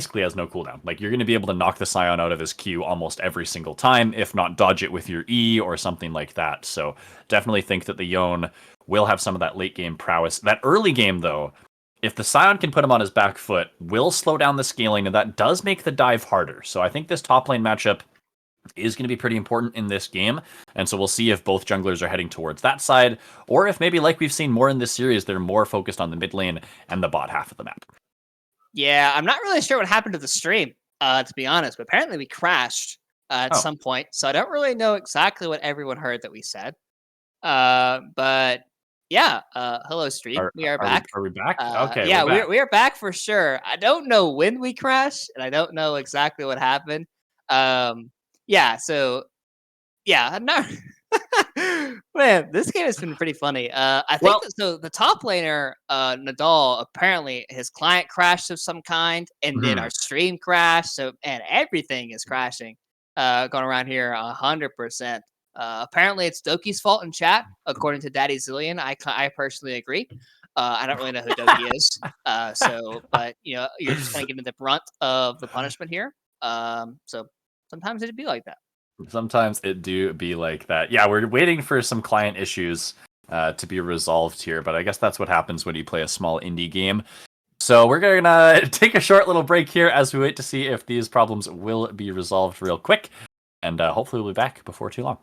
basically has no cooldown. Like, you're going to be able to knock the Scion out of his Q almost every single time, if not dodge it with your E or something like that. So definitely think that the Yone will have some of that late game prowess. That early game, though, if the Scion can put him on his back foot, will slow down the scaling, and that does make the dive harder. So I think this top lane matchup is going to be pretty important in this game. And so we'll see if both junglers are heading towards that side, or if maybe, like we've seen more in this series, they're more focused on the mid lane and the bot half of the map. Yeah, I'm not really sure what happened to the stream, to be honest, but apparently we crashed at some point. So I don't really know exactly what everyone heard that we said. But yeah, hello stream. We are back. Are we back? Okay. Yeah, we are back for sure. I don't know when we crashed, and I don't know exactly what happened. Yeah, so yeah, I'm not. Man, this game has been pretty funny. I think so. The top laner, Nadal, apparently his client crashed of some kind, and then our stream crashed. So, and everything is crashing, going around here 100%. Apparently, it's Doki's fault in chat, according to Daddy Zillion. I personally agree. I don't really know who Doki is. But you know, you're just kind of getting the brunt of the punishment here. So sometimes it'd be like that. Sometimes it do be like that. Yeah, we're waiting for some client issues to be resolved here, but I guess that's what happens when you play a small indie game. So we're going to take a short little break here as we wait to see if these problems will be resolved real quick, and hopefully we'll be back before too long.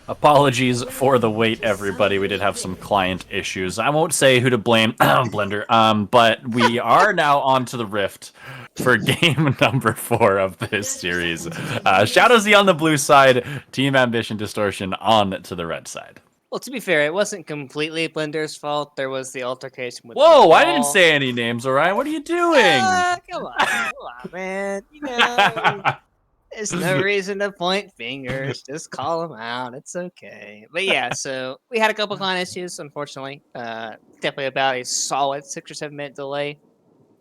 Apologies for the wait, everybody. We did have some client issues. I won't say who to blame, Blender. But we are now on to the Rift for game number 4 of this series. ShadowZ on the blue side, Team Ambition Distortion on to the red side. Well, to be fair, it wasn't completely Blender's fault. There was the altercation with Whoa, I didn't say any names, Orion. What are you doing? Come on, man. You know, there's no reason to point fingers. Just call them out. It's okay. But yeah, so we had a couple client issues, unfortunately. Definitely about a solid 6 or 7 minute delay.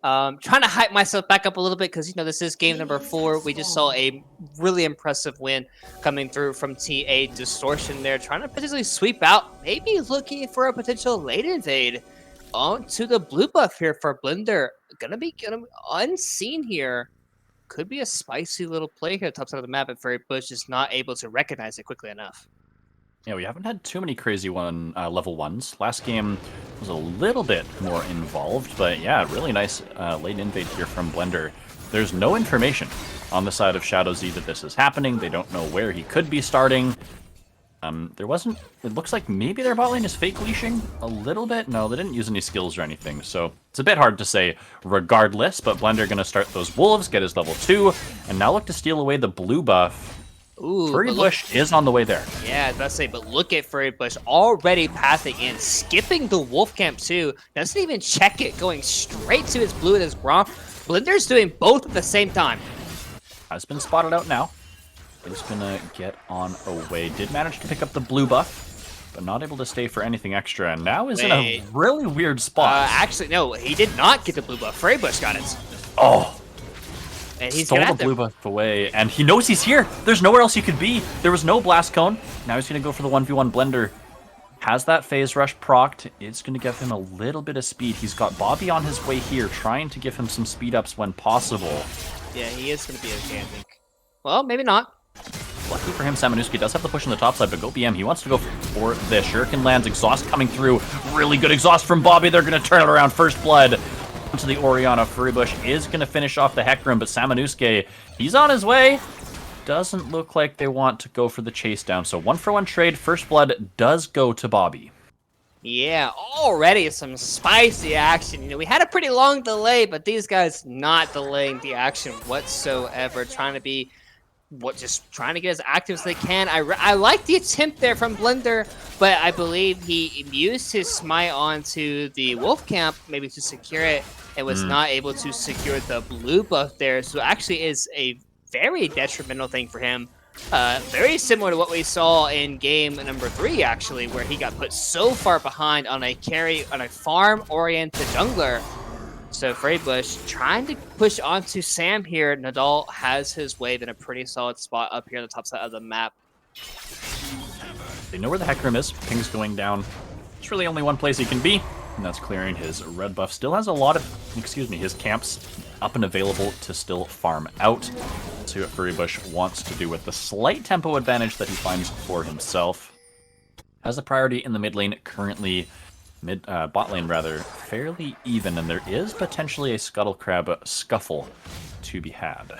Trying to hype myself back up a little bit because, you know, this is game number 4. We just saw a really impressive win coming through from TA Distortion there, trying to potentially sweep out, maybe looking for a potential late invade onto the blue buff here for Blender. Gonna be unseen here. Could be a spicy little play here, top side of the map, if Fairy Bush is not able to recognize it quickly enough. Yeah, we haven't had too many crazy level 1s. Last game was a little bit more involved, but yeah, really nice late invade here from Blender. There's no information on the side of ShadowZ that this is happening. They don't know where he could be starting. It looks like maybe their bot lane is fake leashing a little bit. No, they didn't use any skills or anything, so it's a bit hard to say regardless, but Blender gonna start those wolves, get his level 2, and now look to steal away the blue buff. Ooh, Furry Bush is on the way there. Yeah, I was about to say, but look at Furry Bush already pathing in, skipping the wolf camp too. Doesn't even check it, going straight to his blue and his Grom. Blender's doing both at the same time. Has been spotted out now. Is gonna get on away. Did manage to pick up the blue buff, but not able to stay for anything extra, and now is in a really weird spot. Actually, no, he did not get the blue buff. Furry Bush got it. Oh. And he's stole the blue buff away, and he knows he's here. There's nowhere else he could be. There was no blast cone. Now he's going to go for the 1v1 Blender. Has that phase rush procced. It's going to give him a little bit of speed. He's got Bobby on his way here, trying to give him some speed ups when possible. Yeah, he is going to be okay, I think. Well, maybe not. Lucky for him, Samanuski does have the push on the top side, but go BM. He wants to go for this. Shuriken lands, exhaust coming through. Really good exhaust from Bobby. They're going to turn it around. First blood to the Orianna. Furry Bush is going to finish off the Hecarim, but Samanusuke, he's on his way. Doesn't look like they want to go for the chase down. So 1-for-1 trade. First blood does go to Bobby. Yeah, already some spicy action. You know, we had a pretty long delay, but these guys not delaying the action whatsoever. Trying to be just trying to get as active as they can. I like the attempt there from Blender, but I believe he used his smite onto the wolf camp maybe to secure it and was not able to secure the blue buff there. So actually is a very detrimental thing for him. Very similar to what we saw in game number 3 actually, where he got put so far behind on a farm-oriented jungler. So Furry Bush trying to push onto Sam here. Nadal has his wave in a pretty solid spot up here on the top side of the map. They know where the Hecarim is. Ping's going down. It's really only one place he can be, and that's clearing his red buff. Still has a lot of, his camps up and available to still farm out. Let's see what Furry Bush wants to do with the slight tempo advantage that he finds for himself. Has a priority in the mid lane currently. Bot lane rather, fairly even, and there is potentially a Scuttle Crab scuffle to be had.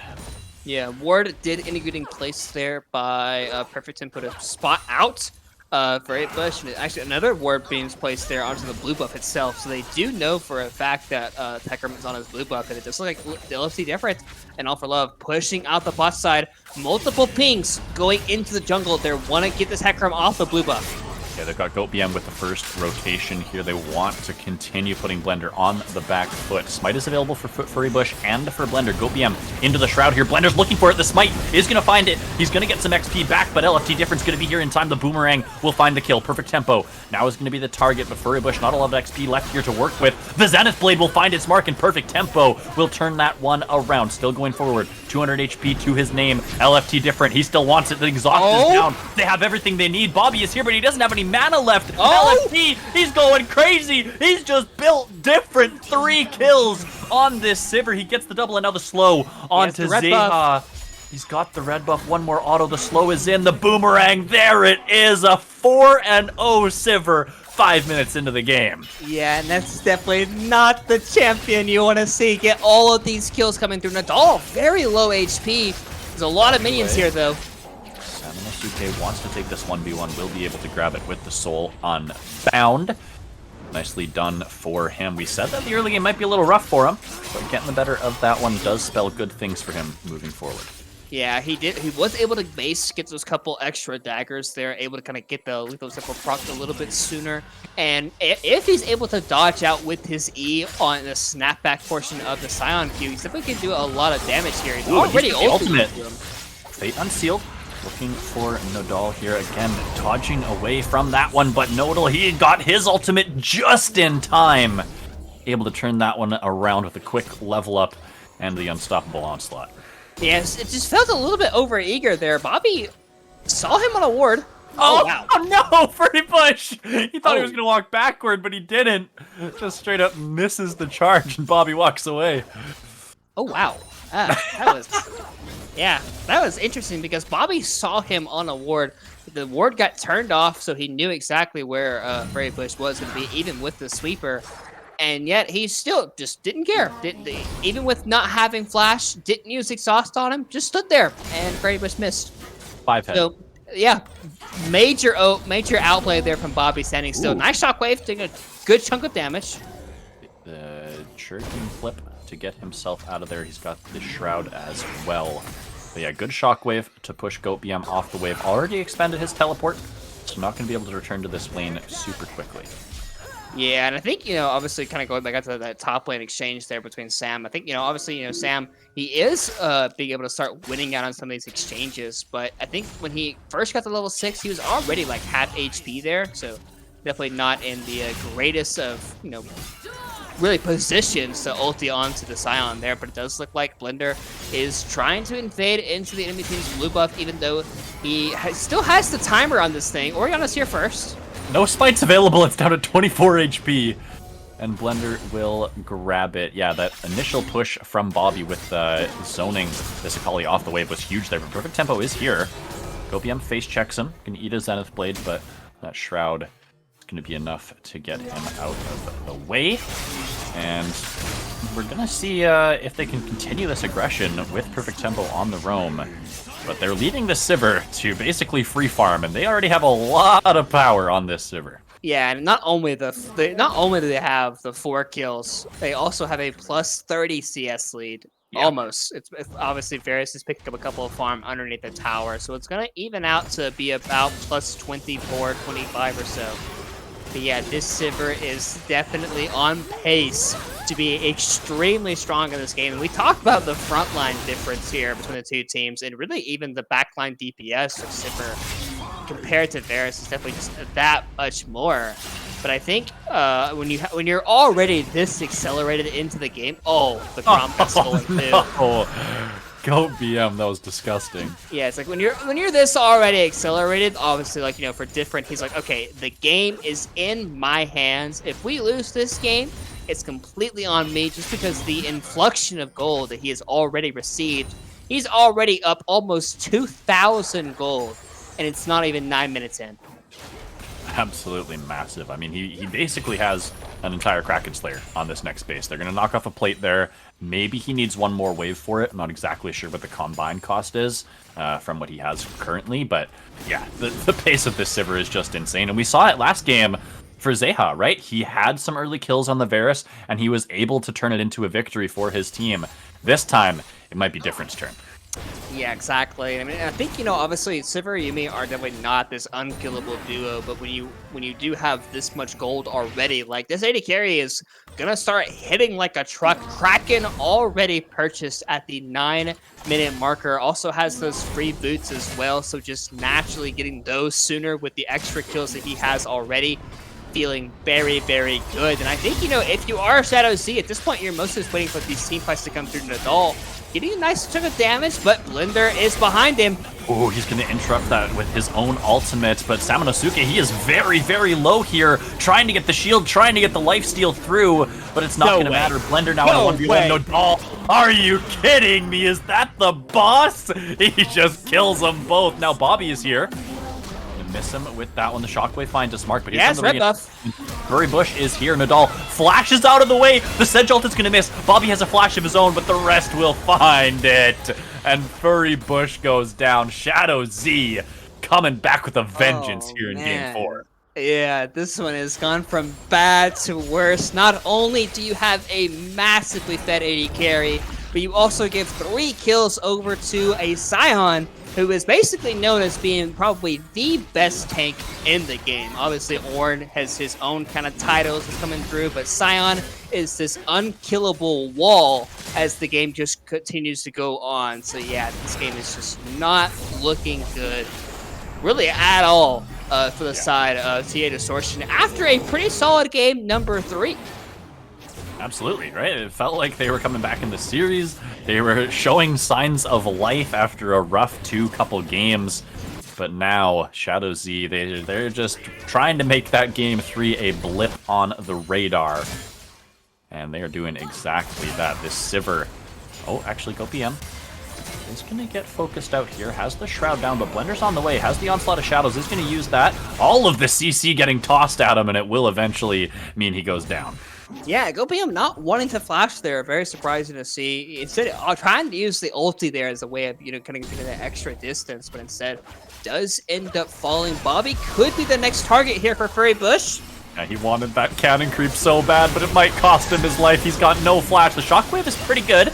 Yeah, ward did integrate in place there by Perfect Tempo to spot out Furry Bush, and actually another ward being placed there onto the blue buff itself, so they do know for a fact that Hecarim is on his blue buff, and it does look like the LFC different, and All for Love pushing out the bot side, multiple pings going into the jungle. They want to get this Hecarim off the blue buff. Yeah, they've got Goat BM with the first rotation here. They want to continue putting Blender on the back foot. Smite is available for Furry Bush and for Blender. Goat BM into the Shroud here. Blender's looking for it. The Smite is going to find it. He's going to get some XP back, but LFT Difference going to be here in time. The Boomerang will find the kill. Perfect tempo. Now is going to be the target, but Furry Bush not a lot of XP left here to work with. The Zenith Blade will find its mark, and Perfect tempo will turn that one around. Still going forward. 200 HP to his name. LFT Different. He still wants it. The exhaust is down. They have everything they need. Bobby is here, but he doesn't have any mana left. LFT, he's going crazy. He's just built different. 3 kills on this Sivir. He gets the double, and now the slow onto Zeha. He's got the red buff. One more auto. The slow is in. The Boomerang. There it is. A 4-0 Sivir. 5 minutes into the game. Yeah, and that's definitely not the champion you want to see. Get all of these kills coming through. Nadal, very low HP. There's a lot of minions here, though. Samanosuke wants to take this 1v1, will be able to grab it with the soul unbound. Nicely done for him. We said that the early game might be a little rough for him, but getting the better of that one does spell good things for him moving forward. Yeah, he did. He was able to get those couple extra daggers there, able to kind of get the lethal zipper procced a little bit sooner. And if he's able to dodge out with his E on the snapback portion of the Scion Q, he's definitely can do a lot of damage here. He's already ultimate. Fate Unsealed. Looking for Nodal here again, dodging away from that one, but Nodal, he got his ultimate just in time. Able to turn that one around with a quick level up and the unstoppable onslaught. Yes, it just felt a little bit overeager there. Bobby saw him on a ward. Oh, wow. Oh no, Furry Bush! He thought he was going to walk backward, but he didn't. Just straight up misses the charge, and Bobby walks away. Oh, wow. That was... Yeah, that was interesting because Bobby saw him on a ward. The ward got turned off, so he knew exactly where Furry Bush was going to be, even with the sweeper. And yet he still just didn't care. Even with not having flash, didn't use exhaust on him, just stood there, and Furry Bush missed. 5 head. So, yeah, major outplay there from Bobby standing still. Ooh. Nice shockwave, taking a good chunk of damage. The Jerkin flip to get himself out of there. He's got the Shroud as well. But yeah, good shockwave to push GoatBM off the wave. Already expended his teleport, so not going to be able to return to this lane super quickly. Yeah, and I think, obviously kind of going back to that top lane exchange there between Sam. I think, obviously, Sam, he is being able to start winning out on some of these exchanges. But I think when he first got to level 6, he was already like half HP there. So definitely not in the greatest of, really positions to ulti onto the Scion there, but it does look like Blender is trying to invade into the enemy team's blue buff, even though he still has the timer on this thing. Oriana's here first. No spites available, it's down to 24 HP, and Blender will grab it. Yeah, that initial push from Bobby with zoning this Akali off the wave was huge there, but Perfect Tempo is here. GoBM face checks him, can eat a Zenith Blade, but that Shroud going to be enough to get him out of the way. And we're going to see if they can continue this aggression with Perfect Tempo on the roam. But they're leading the Sivir to basically free farm, and they already have a lot of power on this Sivir. Yeah, and not only do they have the 4 kills, they also have a plus 30 CS lead. Yeah. Almost. It's obviously Varus is picking up a couple of farm underneath the tower, so it's going to even out to be about plus 24, 25 or so. But yeah, this Sivir is definitely on pace to be extremely strong in this game. And we talked about the frontline difference here between the two teams, and really even the backline DPS of Sivir compared to Varus is definitely just that much more. But I think when you're already this accelerated into the game, the Grom got stolen too. No. GoatBM, that was disgusting. Yeah, it's like when you're this already accelerated, obviously, for different, he's like, okay, the game is in my hands. If we lose this game, it's completely on me, just because the influxion of gold that he has already received. He's already up almost 2,000 gold, and it's not even 9 minutes in. Absolutely massive. I mean, he basically has an entire Kraken Slayer on this next base. They're going to knock off a plate there. Maybe he needs one more wave for it. I'm not exactly sure what the combine cost is from what he has currently. But yeah, the pace of this Sivir is just insane. And we saw it last game for Zeha, right? He had some early kills on the Varus, and he was able to turn it into a victory for his team. This time, it might be Different's turn. Yeah, exactly. I mean, I think, obviously, Sivir and Yuumi are definitely not this unkillable duo, but when you do have this much gold already, like, this AD carry is gonna start hitting like a truck. Kraken already purchased at the 9-minute marker, also has those free boots as well, so just naturally getting those sooner with the extra kills that he has already, feeling very, very good. And I think, if you are ShadowZ, at this point, you're mostly just waiting for these team fights to come through Nodal. Getting a nice chunk of damage, but Blender is behind him. Oh, he's going to interrupt that with his own ultimate, but Samanosuke, he is very, very low here, trying to get the shield, trying to get the lifesteal through, but it's not going to matter. Blender now in a 1v1 Nodal. Are you kidding me? Is that the boss? He just kills them both. Now Bobby is here. Miss him with that one. The shockwave finds a smart, but here's the red buff. Furry Bush is here. Nodal flashes out of the way. The Sedge ult is going to miss. Bobby has a flash of his own, but the rest will find it. And Furry Bush goes down. ShadowZ coming back with a vengeance Oh, here in game 4. man. Yeah, this one has gone from bad to worse. Not only do you have a massively fed AD carry, but you also give 3 kills over to a Scion, who is basically known as being probably the best tank in the game. Obviously, Ornn has his own kind of titles that's coming through, but Scion is this unkillable wall as the game just continues to go on. So yeah, this game is just not looking good really at all for the side of TA Distortion after a pretty solid game number 3. Absolutely, right? It felt like they were coming back in the series. They were showing signs of life after a rough couple games. But now, ShadowZ, they're just trying to make that game 3 a blip on the radar. And they are doing exactly that. This Sivir... Oh, actually, go PM. Is going to get focused out here. Has the Shroud down, but Blender's on the way. Has the Onslaught of Shadows. Is going to use that. All of the CC getting tossed at him, and it will eventually mean he goes down. Yeah, GoPM not wanting to flash there. Very surprising to see. Instead, trying to use the ulti there as a way of, kind of getting that extra distance, but instead does end up falling. Bobby could be the next target here for Furry Bush. Yeah, he wanted that cannon creep so bad, but it might cost him his life. He's got no flash. The Shockwave is pretty good.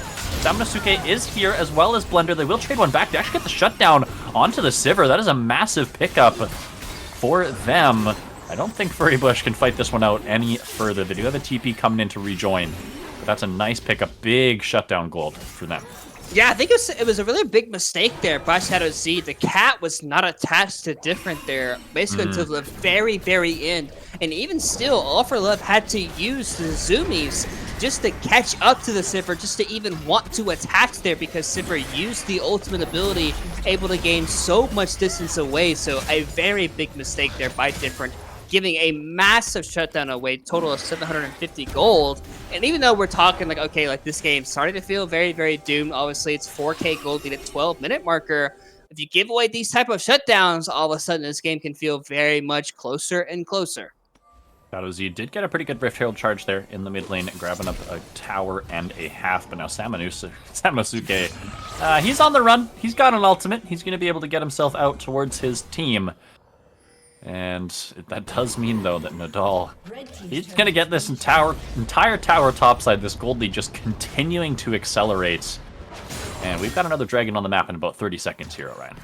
Samanosuke is here as well as Blender. They will trade one back. They actually get the shutdown onto the Sivir. That is a massive pickup for them. I don't think Furry Bush can fight this one out any further. They do have a TP coming in to rejoin. But that's a nice pickup. Big shutdown gold for them. Yeah, I think it was a really big mistake there by ShadowZ. The cat was not attached to different there, basically until the very, very end. And even still, All for Love had to use the zoomies just to catch up to the Sivir, just to even want to attach there, because Sivir used the ultimate ability, able to gain so much distance away. So a very big mistake there by Different, giving a massive shutdown away, total of 750 gold. And even though we're talking like, okay, like this game started to feel very, very doomed. Obviously, it's 4K gold at a 12-minute marker. If you give away these type of shutdowns, all of a sudden this game can feel very much closer and closer. ShadowZ did get a pretty good Rift Herald charge there in the mid lane, grabbing up a tower and a half. But now Samanosuke, he's on the run. He's got an ultimate. He's going to be able to get himself out towards his team. And that does mean, though, that Nadal, he's going to get this entire tower topside, this gold lead just continuing to accelerate. And we've got another dragon on the map in about 30 seconds here, Orion.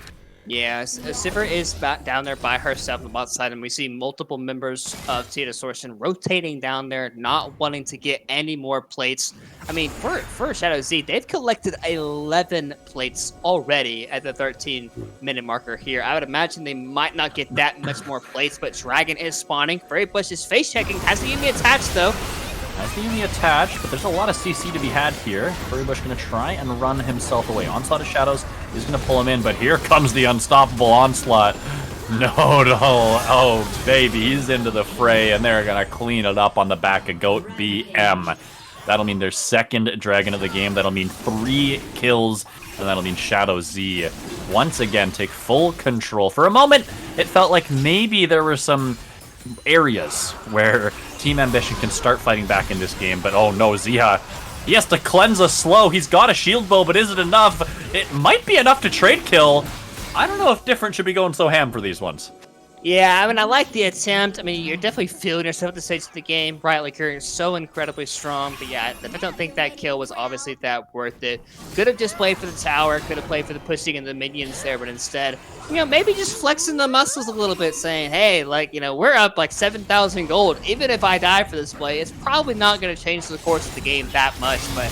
Yeah, Sivir is back down there by herself on the bot side, and we see multiple members of TA Distortion rotating down there, not wanting to get any more plates. I mean, for ShadowZ, they've collected 11 plates already at the 13-minute marker here. I would imagine they might not get that much more plates, but Dragon is spawning. Furry Bush is face checking, has the enemy attached though. Has the enemy attached, but there's a lot of CC to be had here. Furry Bush going to try and run himself away. Onslaught of Shadows is going to pull him in, but here comes the unstoppable Onslaught. No, oh, baby, he's into the fray, and they're going to clean it up on the back of Goat BM. That'll mean their second dragon of the game. That'll mean 3 kills, and that'll mean ShadowZ once again take full control. For a moment, it felt like maybe there were some areas where Team Ambition can start fighting back in this game, but oh no, Ziha, he has to cleanse us slow. He's got a shield bow, but is it enough? It might be enough to trade kill. I don't know if Different should be going so ham for these ones. Yeah, I mean, I like the attempt. I mean, you're definitely feeling yourself at the stage of the game, right? Like, you're so incredibly strong. But yeah, I don't think that kill was obviously that worth it. Could have just played for the tower, could have played for the pushing and the minions there, but instead, maybe just flexing the muscles a little bit, saying, hey, like, we're up like 7,000 gold. Even if I die for this play, it's probably not going to change the course of the game that much, but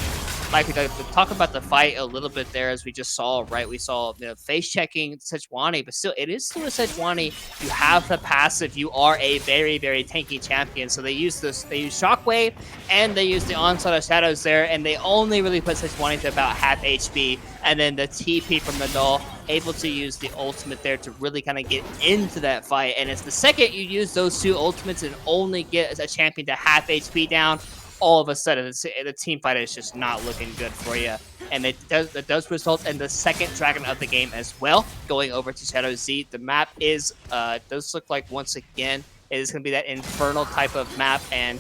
like we talk about the fight a little bit there, as we just saw, right? We saw face checking Sejuani, but still, it is still a Sejuani. You have the passive. You are a very, very tanky champion. So they use this. They use Shockwave and they use the Onslaught of Shadows there, and they only really put Sejuani to about half HP. And then the TP from Nadal, able to use the ultimate there to really kind of get into that fight. And it's the second you use those 2 ultimates and only get a champion to half HP down, all of a sudden the team fight is just not looking good for you, and it does result in the second dragon of the game as well, going over to ShadowZ. The map is does look like, once again, it is going to be that infernal type of map, and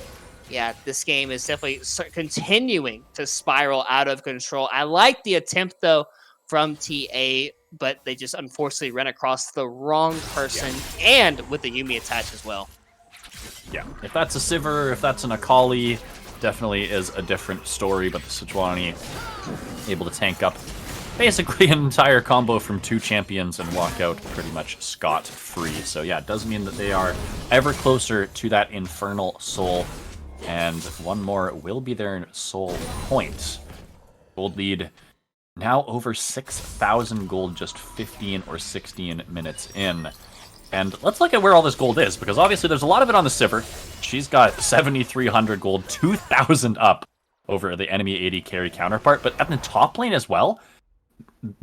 yeah, this game is definitely continuing to spiral out of control. I like the attempt though from TA but they just unfortunately ran across the wrong person, and with the Yumi attached as well. Yeah, if that's a Sivir, if that's an Akali, definitely is a different story, but the Sejuani able to tank up basically an entire combo from 2 champions and walk out pretty much scot-free. So yeah, it does mean that they are ever closer to that Infernal Soul, and one more will be their soul point. Gold lead now over 6,000 gold just 15 or 16 minutes in. And let's look at where all this gold is, because obviously there's a lot of it on the Sivir. She's got 7,300 gold, 2,000 up over the enemy AD carry counterpart. But at the top lane as well,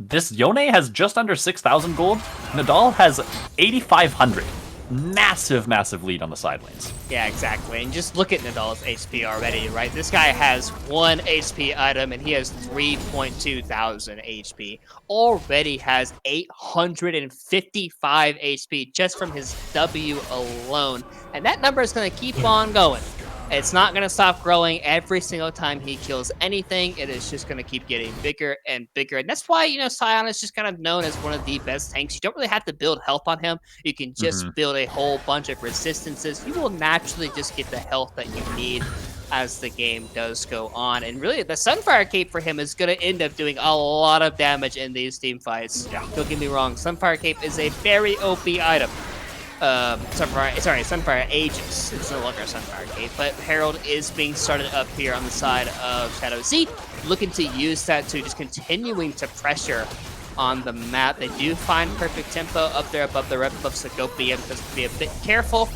this Yone has just under 6,000 gold. Nadal has 8,500. Massive, massive lead on the side lanes. Yeah, exactly. And just look at Nadal's HP already, right? This guy has 1 HP item, and he has 3.2 thousand HP. Already has 855 HP just from his W alone. And that number is going to keep on going. It's not going to stop growing every single time he kills anything. It is just going to keep getting bigger and bigger. And that's why, you know, Sion is just kind of known as one of the best tanks. You don't really have to build health on him. You can just build a whole bunch of resistances. You will naturally just get the health that you need as the game does go on. And really, the Sunfire Cape for him is going to end up doing a lot of damage in these team fights. Yeah. Don't get me wrong. Sunfire Cape is a very OP item. Sunfire Aegis. It's no longer a Sunfire Cape, but Herald is being started up here on the side of ShadowZ, looking to use that to just continuing to pressure on the map. They do find perfect tempo up there above the rep of Segovia, just to be a bit careful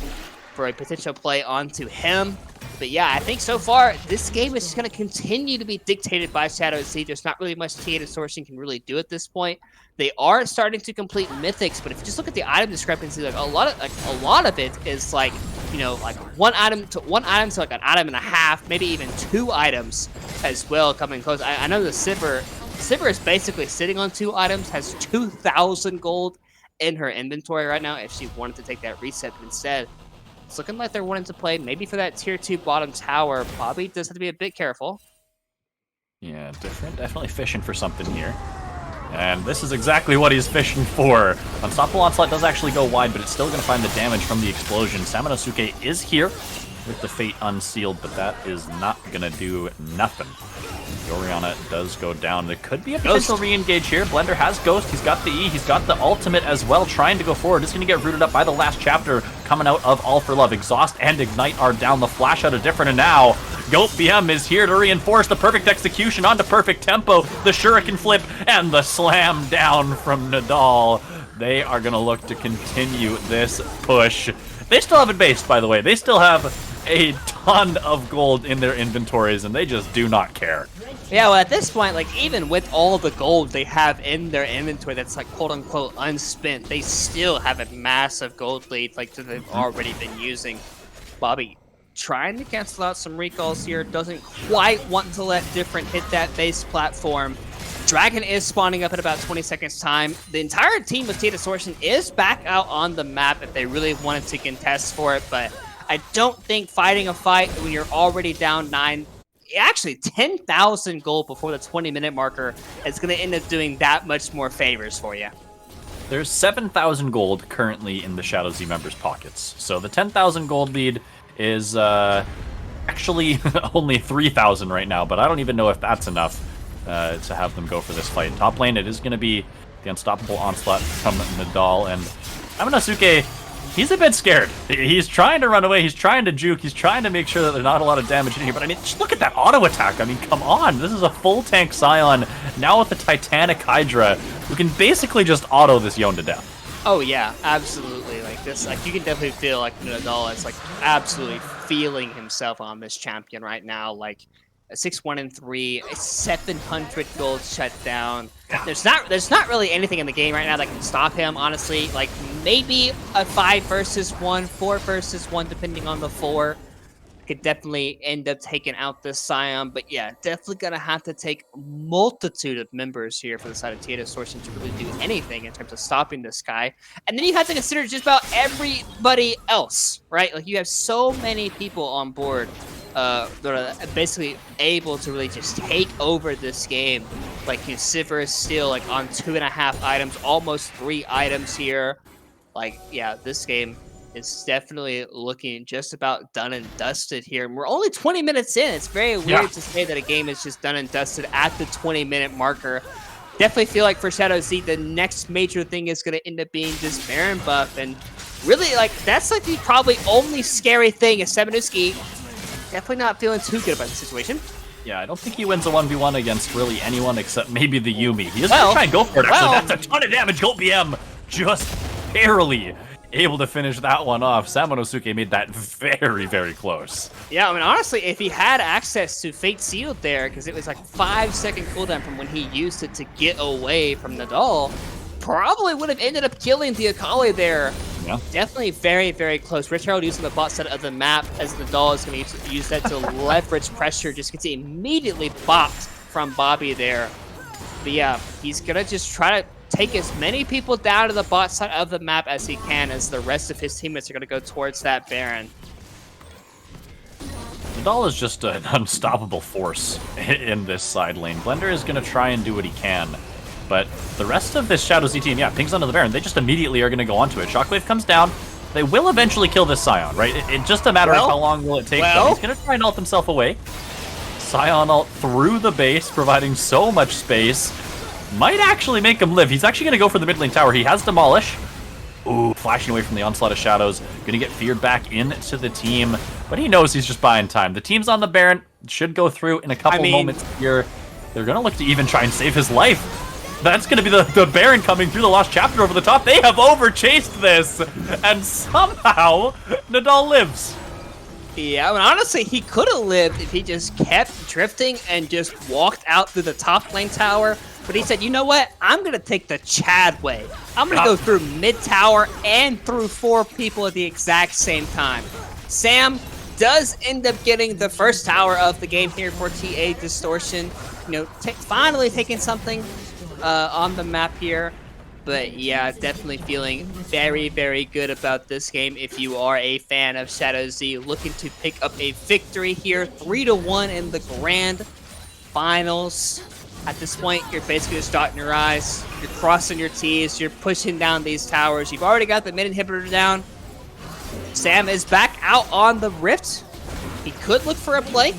for a potential play onto him. But yeah, I think so far, this game is just going to continue to be dictated by ShadowZ. There's not really much TA Distortion can really do at this point. They are starting to complete mythics, but if you just look at the item discrepancy, like a lot of it is like, you know, like one item to like an item and a half, maybe even 2 items as well coming close. I know the Sivir is basically sitting on 2 items, has 2,000 gold in her inventory right now if she wanted to take that reset, but instead it's looking like they're wanting to play maybe for that tier 2 bottom tower. Bobby does have to be a bit careful. Yeah, definitely fishing for something here. And this is exactly what he's fishing for. Unstoppable Onslaught does actually go wide, but it's still going to find the damage from the explosion. Samanosuke is here with the Fate unsealed, but that is not going to do nothing. Yoriana does go down. There could be a potential re-engage here. Blender has Ghost. He's got the E. He's got the ultimate as well, trying to go forward. It's going to get rooted up by the last chapter coming out of All for Love. Exhaust and Ignite are down. The flash out of different, and now Goat BM is here to reinforce the perfect execution onto perfect tempo. The Shuriken flip and the slam down from Nadal. They are going to look to continue this push. They still have it based, by the way. They still have a ton of gold in their inventories, and they just do not care. Yeah, well, at this point, like, even with all the gold they have in their inventory that's, like, quote-unquote unspent, they still have a massive gold lead, like, that they've already been using. Bobby trying to cancel out some recalls here, doesn't quite want to let Different hit that base platform. Dragon is spawning up in about 20 seconds time. The entire team with TA Distortion is back out on the map if they really wanted to contest for it, but I don't think fighting a fight when you're already down 9, actually 10,000 gold before the 20-minute marker is going to end up doing that much more favors for you. There's 7,000 gold currently in the ShadowZ members' pockets. So the 10,000 gold lead is actually only 3,000 right now, but I don't even know if that's enough to have them go for this fight. Top lane, it is going to be the Unstoppable Onslaught from Nadal, and Samanosuke, he's a bit scared. He's trying to run away. He's trying to juke. He's trying to make sure that there's not a lot of damage in here. But I mean, just look at that auto attack. I mean, come on. This is a full tank Scion now with the Titanic Hydra, who can basically just auto this Yone to death. Oh yeah, absolutely. Like this, like you can definitely feel like Nadal is like absolutely feeling himself on this champion right now. Like a 6-1-3, a 700 gold shutdown. There's not really anything in the game right now that can stop him, honestly. Like maybe a 5 versus 1, 4 versus 1, depending on the 4. Could definitely end up taking out this Scion, but yeah, definitely gonna have to take a multitude of members here for the side of TA Distortion to really do anything in terms of stopping this guy. And then you have to consider just about everybody else, right? Like you have so many people on board they're basically able to really just take over this game. Like, Sivir is still like on 2.5 items, almost 3 items here. Like, yeah, this game is definitely looking just about done and dusted here. And we're only 20 minutes in. It's very weird to say that a game is just done and dusted at the 20-minute marker. Definitely feel like for ShadowZ, the next major thing is going to end up being this Baron buff. And really, like, that's like the probably only scary thing is Semenuski. Definitely not feeling too good about the situation. Yeah, I don't think he wins a 1v1 against really anyone except maybe the Yuumi. He is going to try and go for it, actually. That's a ton of damage. GoBM just barely able to finish that one off. Samanosuke made that very, very close. Yeah, I mean, honestly, if he had access to Fate Sealed there, because it was like 5-second cooldown from when he used it to get away from Nadal, probably would have ended up killing the Akali there. Yeah. Definitely very, very close. Rich Herald using the bot side of the map as Nadal is going to use that to leverage pressure. Just gets immediately bopped from Bobby there. But yeah, he's going to just try to take as many people down to the bot side of the map as he can, as the rest of his teammates are going to go towards that Baron. Nadal is just an unstoppable force in this side lane. Blender is going to try and do what he can, but the rest of this ShadowZ team, yeah, pings onto the Baron. They just immediately are going to go onto it. Shockwave comes down. They will eventually kill this Scion, right? It's just a matter of how long will it take them. He's going to try and ult himself away. Scion ult through the base, providing so much space. Might actually make him live. He's actually going to go for the mid lane tower. He has Demolish. Ooh, flashing away from the onslaught of shadows. Going to get feared back into the team. But he knows he's just buying time. The team's on the Baron. Should go through in a couple moments here. They're going to look to even try and save his life. That's going to be the Baron coming through the Lost Chapter over the top. They have overchased this. And somehow, Nadal lives. Yeah, I mean, honestly, he could have lived if he just kept drifting and just walked out through the top lane tower. But he said, you know what? I'm going to take the Chad way. I'm going to go through mid-tower and through 4 people at the exact same time. Sam does end up getting the first tower of the game here for TA Distortion. You know, finally taking something on the map here. But yeah, definitely feeling very, very good about this game. If you are a fan of ShadowZ, looking to pick up a victory here, 3-1 in the grand finals. At this point, you're basically just dotting your I's, you're crossing your T's, you're pushing down these towers. You've already got the mid inhibitor down. Sam is back out on the Rift. He could look for a play.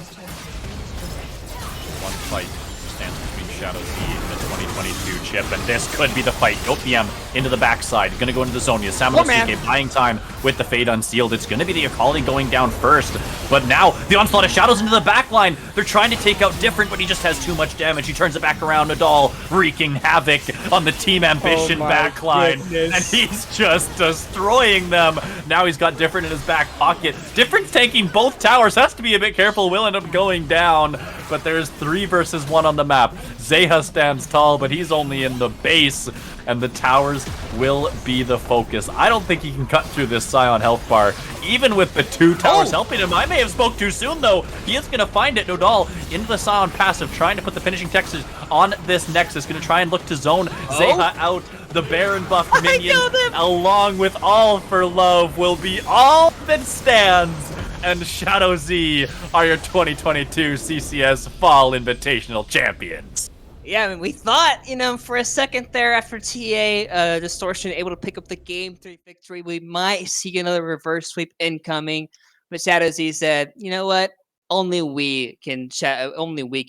One fight stands between ShadowZ and the 2022 chip, and this could be the fight. GoPM into the backside, gonna go into the zone. Samanosuke buying time with the Fade Unsealed. It's gonna be the Akali going down first, but now the onslaught of shadows into the backline. They're trying to take out Different, but he just has too much damage. He turns it back around. Nadal wreaking havoc on the Team Ambition backline, and he's just destroying them. Now he's got Different in his back pocket. Different's taking both towers. Has to be a bit careful. Will end up going down, but there's 3 versus 1 on the map. Zeha stands tall, but he's only in the base, and the towers will be the focus. I don't think he can cut through this Scion health bar, even with the 2 towers helping him. I may have spoke too soon, though. He is going to find it. Nadal into the Scion passive, trying to put the finishing textures on this Nexus. Going to try and look to zone Zeha out. The Baron buff minion, along with All for Love, will be all that stands. And ShadowZ are your 2022 CCS Fall Invitational champions. Yeah, I mean, we thought, you know, for a second there after TA Distortion able to pick up the Game 3 victory, we might see another reverse sweep incoming. But ShadowZ said, you know what? Only we can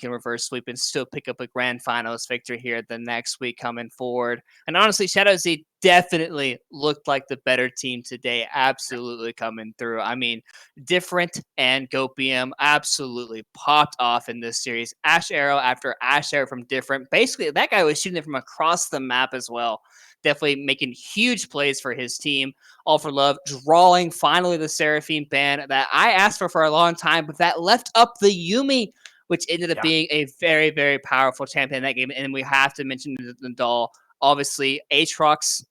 reverse sweep and still pick up a grand finals victory here the next week coming forward. And honestly, ShadowZ definitely looked like the better team today. Absolutely coming through. I mean, Different and GoPM absolutely popped off in this series. Ash arrow after Ash arrow from Different. Basically, that guy was shooting it from across the map as well. Definitely making huge plays for his team. All for Love drawing finally the Seraphine ban that I asked for a long time, but that left up the Yuumi, which ended up being a very, very powerful champion in that game. And we have to mention Nadal. Obviously, Aatrox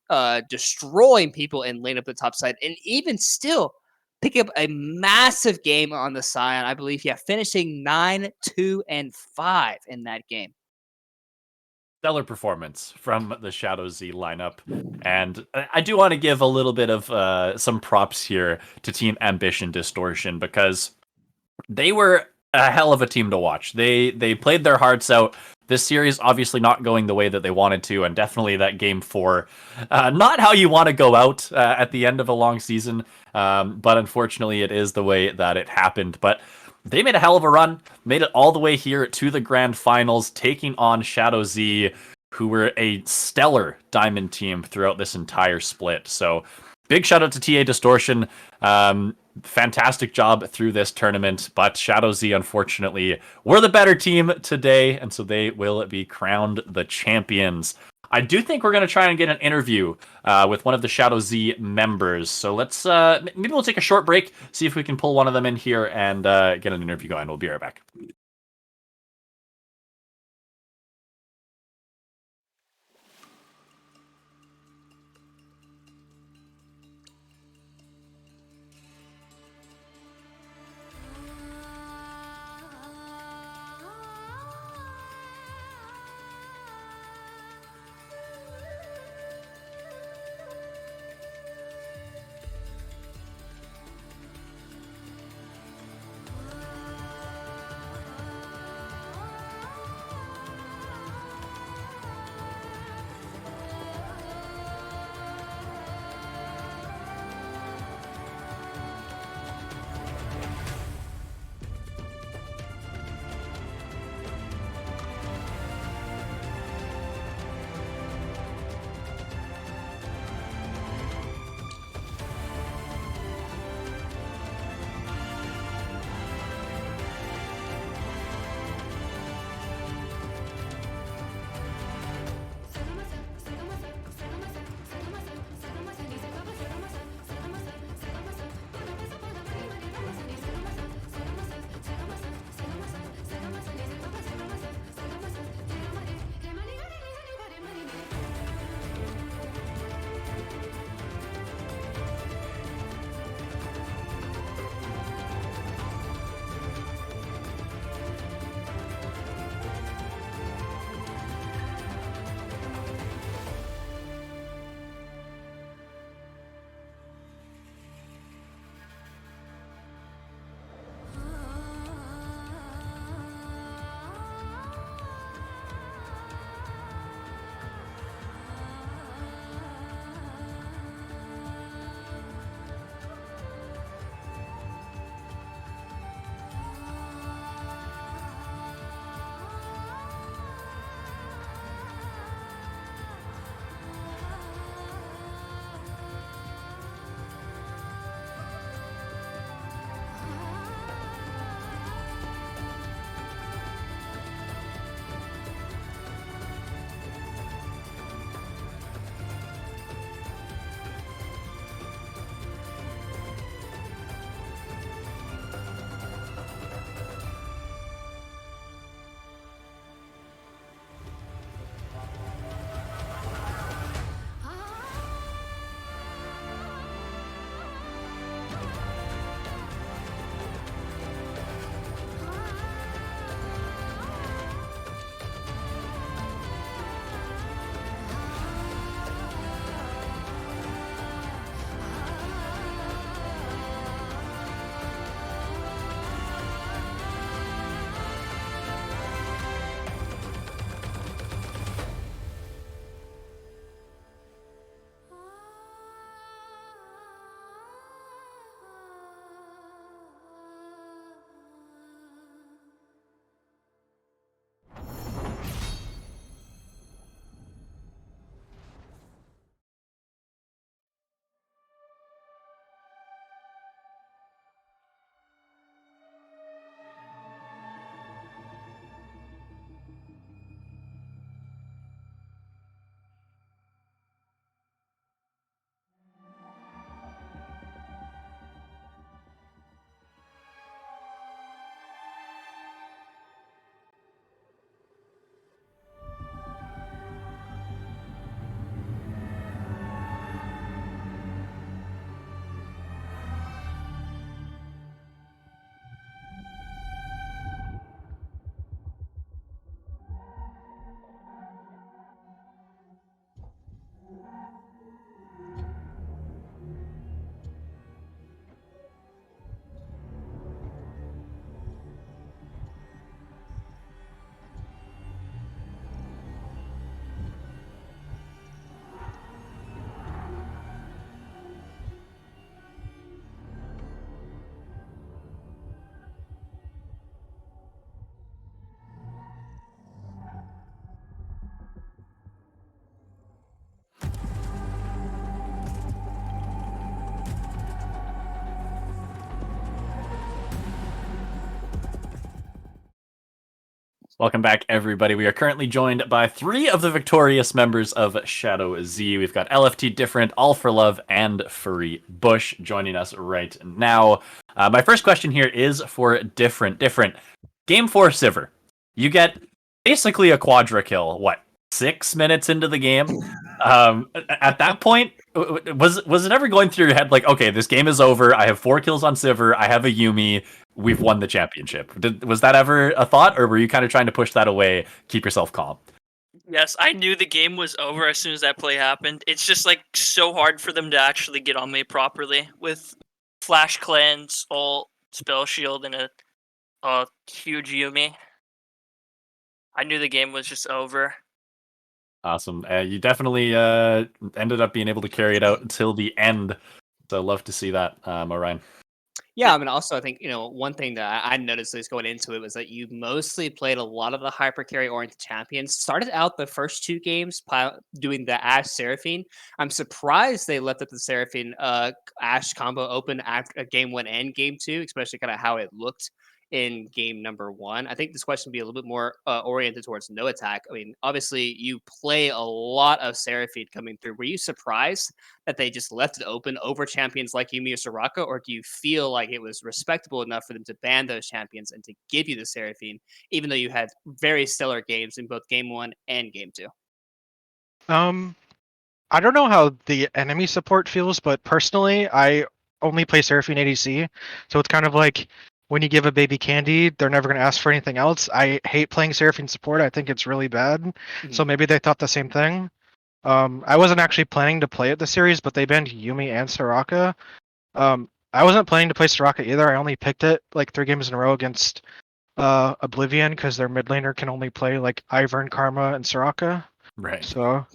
destroying people and lane up the top side, and even still pick up a massive game on the Scion. I believe, finishing 9-2-5 in that game. Stellar performance from the ShadowZ lineup, and I do want to give a little bit of some props here to Team Ambition Distortion, because they were a hell of a team to watch. They played their hearts out. This series obviously not going the way that they wanted to, and definitely that game 4, not how you want to go out at the end of a long season. But unfortunately, it is the way that it happened. But they made a hell of a run, made it all the way here to the grand finals, taking on ShadowZ, who were a stellar Diamond team throughout this entire split. So big shout out to TA Distortion. Fantastic job through this tournament, but ShadowZ, unfortunately, were the better team today, and so they will be crowned the champions. I do think we're going to try and get an interview with one of the ShadowZ members. So let's maybe we'll take a short break, see if we can pull one of them in here and get an interview going. We'll be right back. Welcome back, everybody. We are currently joined by three of the victorious members of ShadowZ. We've got LFT Different, All for Love, and Furry Bush joining us right now. My first question here is for Different. Different. Game 4 Sivir. You get basically a quadra kill, 6 minutes into the game? At that point, was it ever going through your head like, okay, this game is over, I have 4 kills on Sivir, I have a Yuumi, we've won the championship? Was that ever a thought, or were you kind of trying to push that away, keep yourself calm? Yes, I knew the game was over as soon as that play happened. It's just like so hard for them to actually get on me properly with Flash Cleanse, ult, Spell Shield, and a huge Yuumi. I knew the game was just over. Awesome. You definitely ended up being able to carry it out until the end. So love to see that, Orion. Yeah, I mean, also, I think, one thing that I noticed is going into it was that you mostly played a lot of the hyper carry oriented champions. Started out the first two games doing the Ashe Seraphine. I'm surprised they left up the Seraphine Ashe combo open after game one and game two, especially kind of how it looked in game number one. I think this question would be a little bit more oriented towards no attack. I mean, obviously, you play a lot of Seraphine coming through. Were you surprised that they just left it open over champions like Yuumi or Soraka, or do you feel like it was respectable enough for them to ban those champions and to give you the Seraphine, even though you had very stellar games in both game one and game two? I don't know how the enemy support feels, but personally, I only play Seraphine ADC, so it's kind of like when you give a baby candy, they're never going to ask for anything else. I hate playing Seraphine support. I think it's really bad. So maybe they thought the same thing. I wasn't actually planning to play it this series, but they banned Yuumi and Soraka. I wasn't planning to play Soraka either. I only picked it like 3 games in a row against Oblivion because their mid laner can only play like Ivern, Karma, and Soraka. Right. So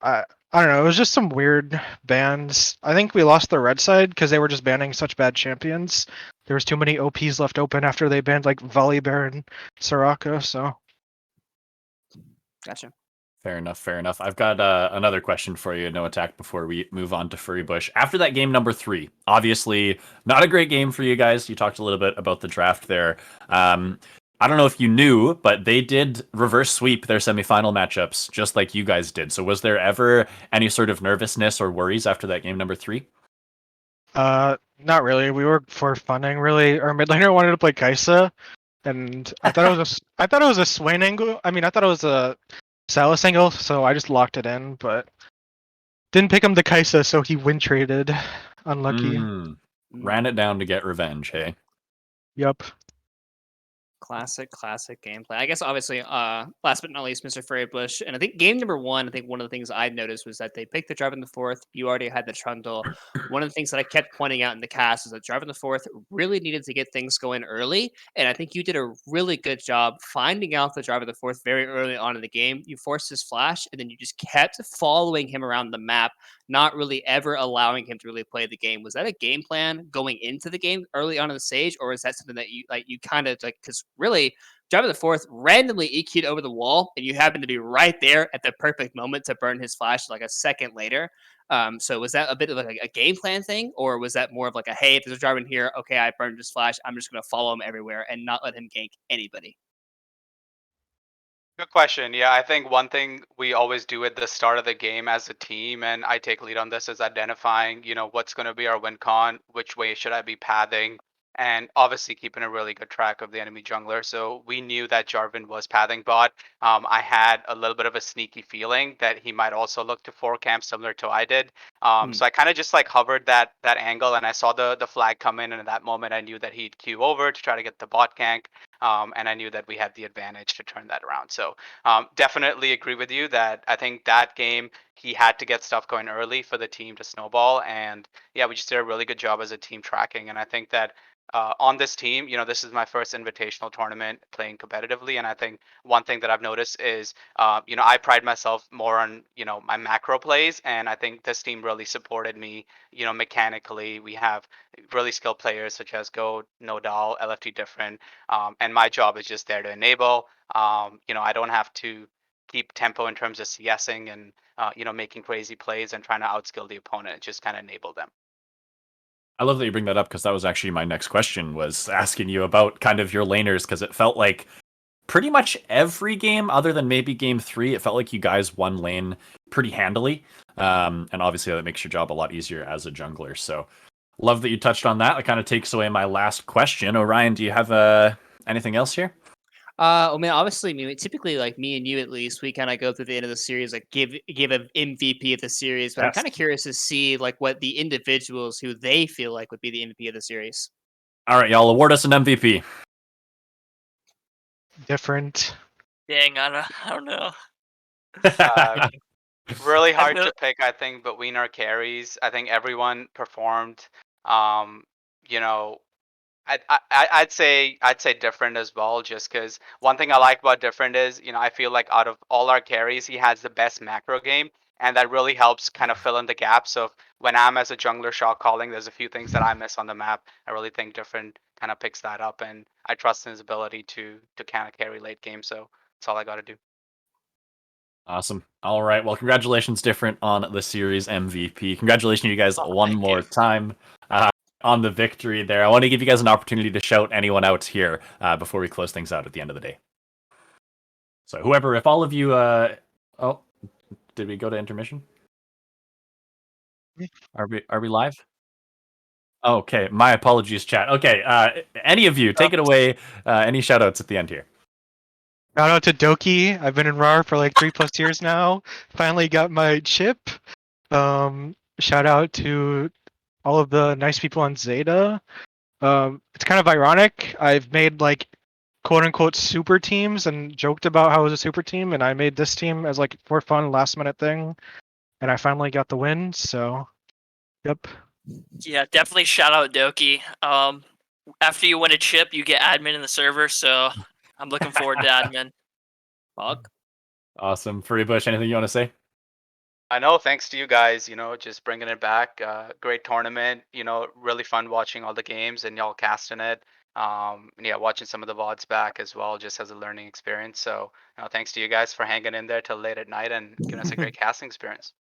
I don't know. It was just some weird bans. I think we lost the red side because they were just banning such bad champions. There was too many OPs left open after they banned like Volibear and Soraka. So Gotcha. Fair enough. Fair enough. I've got another question for you, No Attack, before we move on to Furry Bush. After that game number 3, obviously not a great game for you guys. You talked a little bit about the draft there. I don't know if you knew, but they did reverse sweep their semifinal matchups just like you guys did. So was there ever any sort of nervousness or worries after that game number 3? not really. We were for funning really. Our mid laner wanted to play Kai'Sa, and I thought it was a Swain angle. I mean, I thought it was a Salus angle, so I just locked it in, but didn't pick him to Kai'Sa, so he win traded. Unlucky. Ran it down to get revenge, hey? Yep. Classic gameplay. I guess obviously, last but not least, Mr. Furry Bush. And I think game number one, I think one of the things I noticed was that they picked the drive in the fourth. You already had the trundle. One of the things that I kept pointing out in the cast is that drive in the fourth really needed to get things going early. And I think you did a really good job finding out the drive in the fourth very early on in the game. You forced his flash, and then you just kept following him around the map, not really ever allowing him to really play the game. Was that a game plan going into the game early on in the stage, or is that something that you kind of like? Because really, driving the fourth randomly EQ'd over the wall, and you happen to be right there at the perfect moment to burn his flash like a second later. So was that a bit of like a game plan thing, or was that more of like a, hey, if there's a driver in here, okay, I burned his flash, I'm just gonna follow him everywhere and not let him gank anybody? Good question. Yeah, I think one thing we always do at the start of the game as a team, and I take lead on this, is identifying, what's going to be our win con, which way should I be pathing, and obviously keeping a really good track of the enemy jungler. So we knew that Jarvan was pathing bot. I had a little bit of a sneaky feeling that he might also look to four camp similar to I did. So I kind of just like hovered that angle, and I saw the flag come in, and at that moment I knew that he'd queue over to try to get the bot gank. And I knew that we had the advantage to turn that around. So definitely agree with you that I think that game he had to get stuff going early for the team to snowball. And yeah, we just did a really good job as a team tracking. And I think that on this team, this is my first invitational tournament playing competitively. And I think one thing that I've noticed is, I pride myself more on, my macro plays. And I think this team really supported me, mechanically. We have really skilled players such as Go, Nodal, LFT Different. And my job is just there to enable. I don't have to keep tempo in terms of CSing and, making crazy plays and trying to outskill the opponent. Just kind of enable them. I love that you bring that up because that was actually my next question, was asking you about kind of your laners, because it felt like pretty much every game other than maybe game 3. It felt like you guys won lane pretty handily. And obviously that makes your job a lot easier as a jungler. So love that you touched on that. That kind of takes away my last question. Orion, do you have anything else here? I mean, obviously, I mean, typically, like me and you, at least, we kind of go through the end of the series, like give an MVP of the series. But I'm Yes. kind of curious to see like what the individuals who they feel like would be the MVP of the series. All right, y'all, award us an MVP. Different. Dang, I don't know. Really hard feel- to pick, I think, between our carries. I think everyone performed. You know, I'd say different as well, just because one thing I like about different is, I feel like out of all our carries, he has the best macro game, and that really helps kind of fill in the gaps. So when I'm as a jungler shot calling, there's a few things that I miss on the map. I really think different kind of picks that up, and I trust in his ability to kind of carry late game. So that's all I got to do. Awesome. All right. Well, congratulations, Different, on the series MVP. Congratulations, you guys, one thank more you. time on the victory there. I want to give you guys an opportunity to shout anyone out here before we close things out at the end of the day. So whoever, if all of you... oh, did we go to intermission? Are we live? Okay, my apologies, chat. Okay, any of you, take it away. Any shout outs at the end here? Shout out to Doki. I've been in RAR for like 3+ years now. Finally got my chip. Shout out to all of the nice people on Zeta. It's kind of ironic. I've made like quote unquote super teams and joked about how it was a super team, and I made this team as like for fun last minute thing, and I finally got the win. So, yep. Yeah, definitely shout out Doki. After you win a chip, you get admin in the server, so I'm looking forward to admin. Fuck. Awesome. Furry Bush, anything you want to say? I know, thanks to you guys, just bringing it back. Great tournament, really fun watching all the games and y'all casting it. And yeah, watching some of the VODs back as well, just as a learning experience. So, thanks to you guys for hanging in there till late at night and giving us a great casting experience.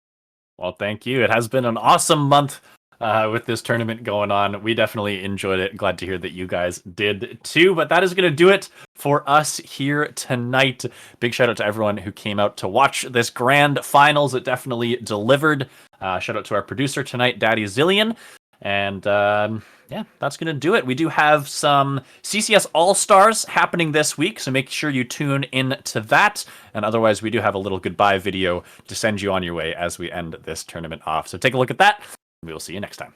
Well, thank you. It has been an awesome month with this tournament going on. We definitely enjoyed it. Glad to hear that you guys did too. But that is going to do it for us here tonight. Big shout out to everyone who came out to watch this grand finals. It definitely delivered. Shout out to our producer tonight, Daddy Zillion. And yeah, that's going to do it. We do have some CCS All-Stars happening this week, so make sure you tune in to that. And otherwise, we do have a little goodbye video to send you on your way as we end this tournament off. So take a look at that. We will see you next time.